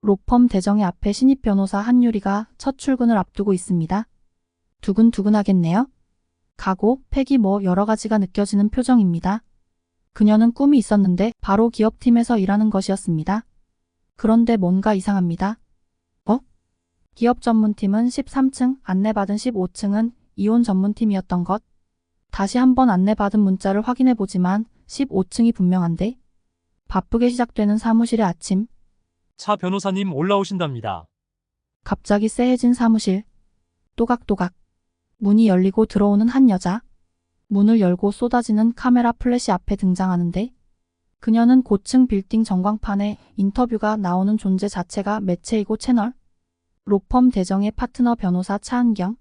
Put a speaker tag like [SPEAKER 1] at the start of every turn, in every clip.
[SPEAKER 1] 로펌 대정의 앞에 신입 변호사 한유리가 첫 출근을 앞두고 있습니다. 두근두근하겠네요. 각오, 패기 여러 가지가 느껴지는 표정입니다. 그녀는 꿈이 있었는데 바로 기업팀에서 일하는 것이었습니다. 그런데 뭔가 이상합니다. 기업 전문팀은 13층, 안내받은 15층은 이혼 전문팀이었던 것. 다시 한번 안내받은 문자를 확인해보지만 15층이 분명한데? 바쁘게 시작되는 사무실의 아침.
[SPEAKER 2] 차 변호사님 올라오신답니다.
[SPEAKER 1] 갑자기 쎄해진 사무실. 또각또각. 문이 열리고 들어오는 한 여자. 문을 열고 쏟아지는 카메라 플래시 앞에 등장하는데 그녀는 고층 빌딩 전광판에 인터뷰가 나오는 존재 자체가 매체이고 채널. 로펌 대정의 파트너 변호사 차은경.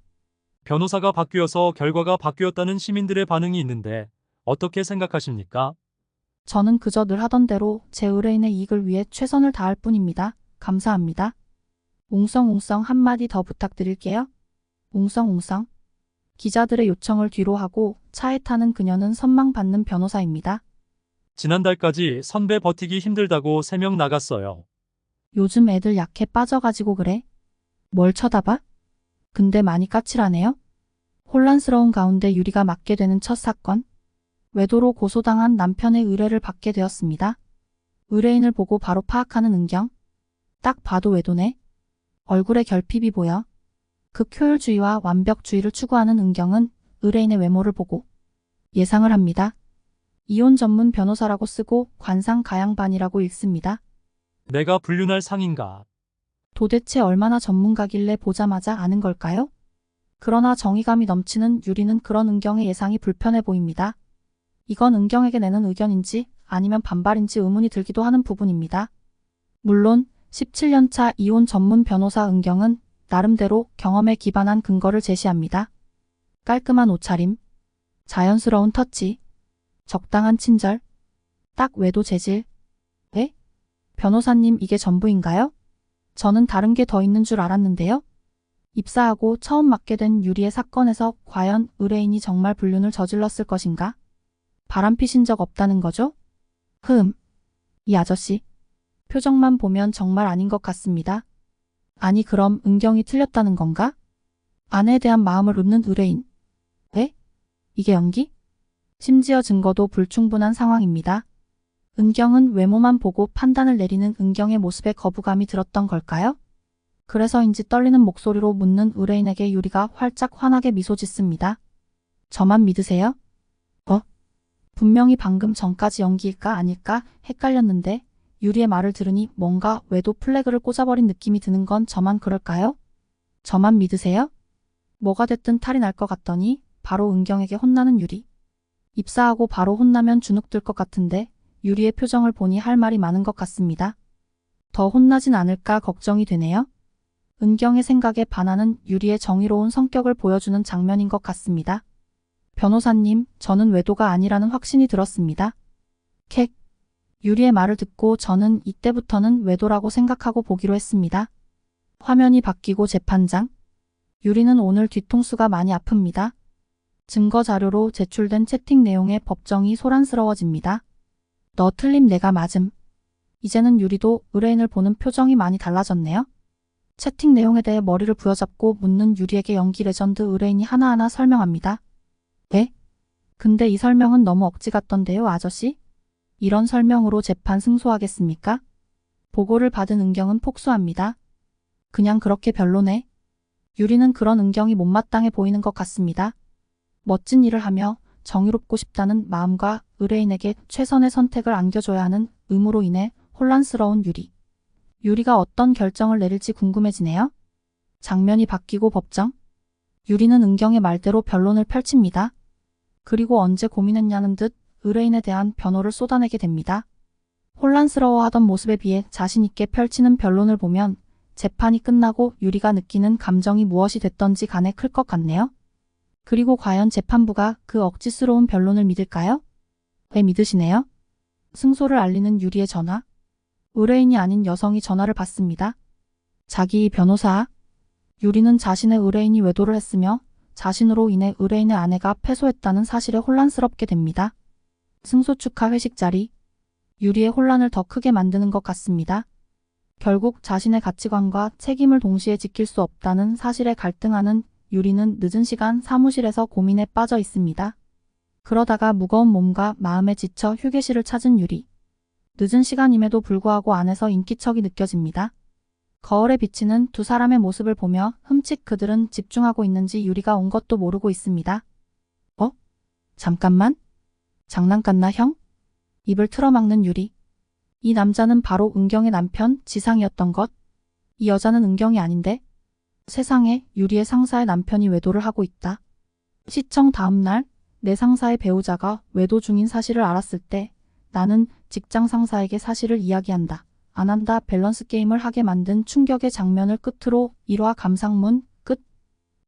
[SPEAKER 2] 변호사가 바뀌어서 결과가 바뀌었다는 시민들의 반응이 있는데 어떻게 생각하십니까?
[SPEAKER 1] 저는 그저 늘 하던 대로 제 의뢰인의 이익을 위해 최선을 다할 뿐입니다. 감사합니다. 웅성웅성 한마디 더 부탁드릴게요. 웅성웅성. 기자들의 요청을 뒤로하고 차에 타는 그녀는 선망받는 변호사입니다.
[SPEAKER 2] 지난달까지 선배 버티기 힘들다고 3명 나갔어요.
[SPEAKER 1] 요즘 애들 약해 빠져가지고 그래? 뭘 쳐다봐? 근데 많이 까칠하네요. 혼란스러운 가운데 유리가 맡게 되는 첫 사건. 외도로 고소당한 남편의 의뢰를 받게 되었습니다. 의뢰인을 보고 바로 파악하는 은경. 딱 봐도 외도네. 얼굴에 결핍이 보여. 극효율주의와 완벽주의를 추구하는 은경은 의뢰인의 외모를 보고 예상을 합니다. 이혼 전문 변호사라고 쓰고 관상 가양반이라고 읽습니다.
[SPEAKER 2] 내가 불륜할 상인가?
[SPEAKER 1] 도대체 얼마나 전문가길래 보자마자 아는 걸까요? 그러나 정의감이 넘치는 유리는 그런 은경의 예상이 불편해 보입니다. 이건 은경에게 내는 의견인지 아니면 반발인지 의문이 들기도 하는 부분입니다. 물론 17년차 이혼 전문 변호사 은경은 나름대로 경험에 기반한 근거를 제시합니다. 깔끔한 옷차림, 자연스러운 터치, 적당한 친절, 딱 외도 재질. 네? 변호사님 이게 전부인가요? 저는 다른 게 더 있는 줄 알았는데요. 입사하고 처음 맡게 된 유리의 사건에서 과연 의뢰인이 정말 불륜을 저질렀을 것인가? 바람피신 적 없다는 거죠? 이 아저씨. 표정만 보면 정말 아닌 것 같습니다. 아니 그럼 은경이 틀렸다는 건가? 아내에 대한 마음을 묻는 의뢰인. 왜? 이게 연기? 심지어 증거도 불충분한 상황입니다. 은경은 외모만 보고 판단을 내리는 은경의 모습에 거부감이 들었던 걸까요? 그래서인지 떨리는 목소리로 묻는 의뢰인에게 유리가 활짝 환하게 미소 짓습니다. 저만 믿으세요? 분명히 방금 전까지 연기일까 아닐까 헷갈렸는데 유리의 말을 들으니 뭔가 외도 플래그를 꽂아버린 느낌이 드는 건 저만 그럴까요? 저만 믿으세요? 뭐가 됐든 탈이 날 것 같더니 바로 은경에게 혼나는 유리. 입사하고 바로 혼나면 주눅들 것 같은데 유리의 표정을 보니 할 말이 많은 것 같습니다. 더 혼나진 않을까 걱정이 되네요. 은경의 생각에 반하는 유리의 정의로운 성격을 보여주는 장면인 것 같습니다. 변호사님, 저는 외도가 아니라는 확신이 들었습니다. 캑. 유리의 말을 듣고 저는 이때부터는 외도라고 생각하고 보기로 했습니다. 화면이 바뀌고 재판장. 유리는 오늘 뒤통수가 많이 아픕니다. 증거 자료로 제출된 채팅 내용에 법정이 소란스러워집니다. 너 틀림 내가 맞음. 이제는 유리도 의뢰인을 보는 표정이 많이 달라졌네요. 채팅 내용에 대해 머리를 부여잡고 묻는 유리에게 연기 레전드 의뢰인이 하나하나 설명합니다. 네? 근데 이 설명은 너무 억지 같던데요, 아저씨? 이런 설명으로 재판 승소하겠습니까? 보고를 받은 은경은 폭소합니다. 그냥 그렇게 별로네. 유리는 그런 은경이 못마땅해 보이는 것 같습니다. 멋진 일을 하며 정의롭고 싶다는 마음과 의뢰인에게 최선의 선택을 안겨줘야 하는 의무로 인해 혼란스러운 유리. 유리가 어떤 결정을 내릴지 궁금해지네요. 장면이 바뀌고 법정. 유리는 은경의 말대로 변론을 펼칩니다. 그리고 언제 고민했냐는 듯 의뢰인에 대한 변호를 쏟아내게 됩니다. 혼란스러워하던 모습에 비해 자신있게 펼치는 변론을 보면 재판이 끝나고 유리가 느끼는 감정이 무엇이 됐던지 간에 클 것 같네요. 그리고 과연 재판부가 그 억지스러운 변론을 믿을까요? 왜 믿으시네요? 승소를 알리는 유리의 전화. 의뢰인이 아닌 여성이 전화를 받습니다. 자기 변호사. 유리는 자신의 의뢰인이 외도를 했으며 자신으로 인해 의뢰인의 아내가 패소했다는 사실에 혼란스럽게 됩니다. 승소 축하 회식 자리. 유리의 혼란을 더 크게 만드는 것 같습니다. 결국 자신의 가치관과 책임을 동시에 지킬 수 없다는 사실에 갈등하는 유리는 늦은 시간 사무실에서 고민에 빠져 있습니다. 그러다가 무거운 몸과 마음에 지쳐 휴게실을 찾은 유리. 늦은 시간임에도 불구하고 안에서 인기척이 느껴집니다. 거울에 비치는 두 사람의 모습을 보며 흠칫 그들은 집중하고 있는지 유리가 온 것도 모르고 있습니다. 잠깐만? 장난 같나 형? 입을 틀어막는 유리. 이 남자는 바로 은경의 남편 지상이었던 것. 이 여자는 은경이 아닌데? 세상에 유리의 상사의 남편이 외도를 하고 있다. 시청 다음 날 내 상사의 배우자가 외도 중인 사실을 알았을 때 나는 직장 상사에게 사실을 이야기한다. 안 한다 밸런스 게임을 하게 만든 충격의 장면을 끝으로 1화 감상문